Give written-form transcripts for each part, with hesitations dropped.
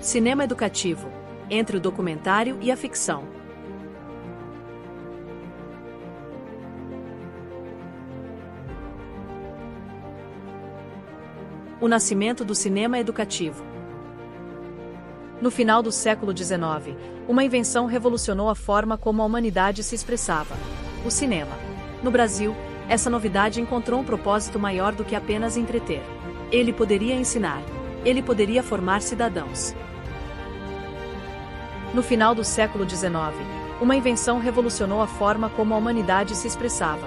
Cinema educativo, entre o documentário e a ficção. O nascimento do cinema educativo. No final do século XIX, uma invenção revolucionou a forma como a humanidade se expressava: o cinema. No Brasil, essa novidade encontrou um propósito maior do que apenas entreter. Ele poderia ensinar. Ele poderia formar cidadãos. No final do século XIX, uma invenção revolucionou a forma como a humanidade se expressava: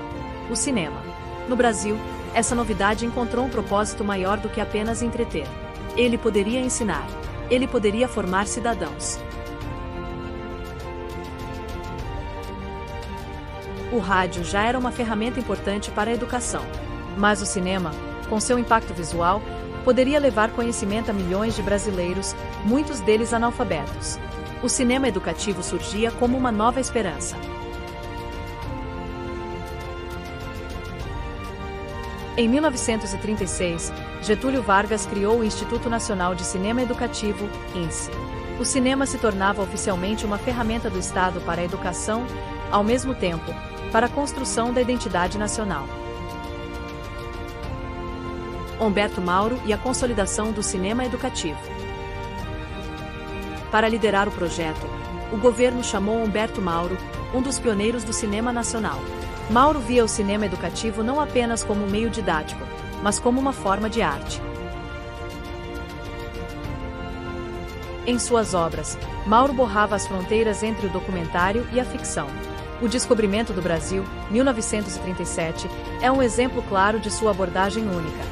o cinema. No Brasil, essa novidade encontrou um propósito maior do que apenas entreter. Ele poderia ensinar. Ele poderia formar cidadãos. O rádio já era uma ferramenta importante para a educação. Mas o cinema, com seu impacto visual, poderia levar conhecimento a milhões de brasileiros, muitos deles analfabetos. O cinema educativo surgia como uma nova esperança. Em 1936, Getúlio Vargas criou o Instituto Nacional de Cinema Educativo, INSE. O cinema se tornava oficialmente uma ferramenta do Estado para a educação, ao mesmo tempo, para a construção da identidade nacional. Humberto Mauro e a consolidação do cinema educativo. Para liderar o projeto, o governo chamou Humberto Mauro, um dos pioneiros do cinema nacional. Mauro via o cinema educativo não apenas como um meio didático, mas como uma forma de arte. Em suas obras, Mauro borrava as fronteiras entre o documentário e a ficção. O Descobrimento do Brasil, 1937, é um exemplo claro de sua abordagem única.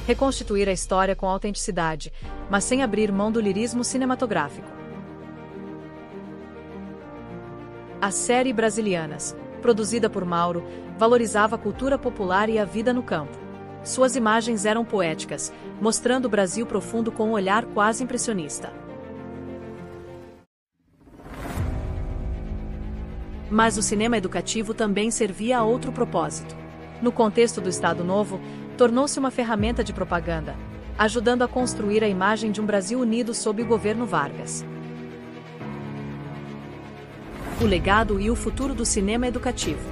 Reconstituir a história com autenticidade, mas sem abrir mão do lirismo cinematográfico. A série Brasilianas, produzida por Mauro, valorizava a cultura popular e a vida no campo. Suas imagens eram poéticas, mostrando o Brasil profundo com um olhar quase impressionista. Mas o cinema educativo também servia a outro propósito. No contexto do Estado Novo, tornou-se uma ferramenta de propaganda, ajudando a construir a imagem de um Brasil unido sob o governo Vargas. O legado e o futuro do cinema educativo.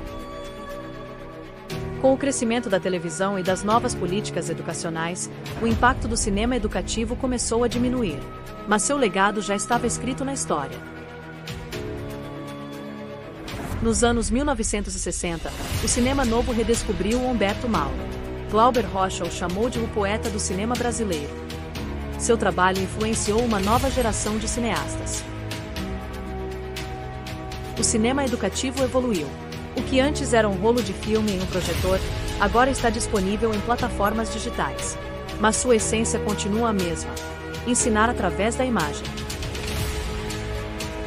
Com o crescimento da televisão e das novas políticas educacionais, o impacto do cinema educativo começou a diminuir, mas seu legado já estava escrito na história. Nos anos 1960, o cinema novo redescobriu Humberto Mauro. Glauber Rocha o chamou de o poeta do cinema brasileiro. Seu trabalho influenciou uma nova geração de cineastas. O cinema educativo evoluiu. O que antes era um rolo de filme em um projetor, agora está disponível em plataformas digitais. Mas sua essência continua a mesma: ensinar através da imagem.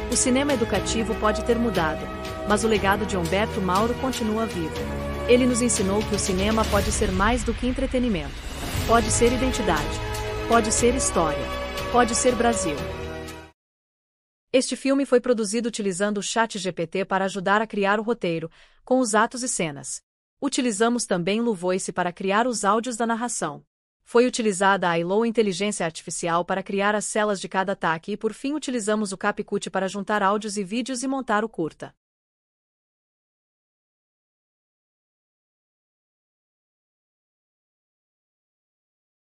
O cinema educativo pode ter mudado, mas o legado de Humberto Mauro continua vivo. Ele nos ensinou que o cinema pode ser mais do que entretenimento. Pode ser identidade. Pode ser história. Pode ser Brasil. Este filme foi produzido utilizando o ChatGPT para ajudar a criar o roteiro, com os atos e cenas. Utilizamos também LuVoice para criar os áudios da narração. Foi utilizada a Ailo Inteligência Artificial para criar as celas de cada ataque e por fim utilizamos o CapCut para juntar áudios e vídeos e montar o curta.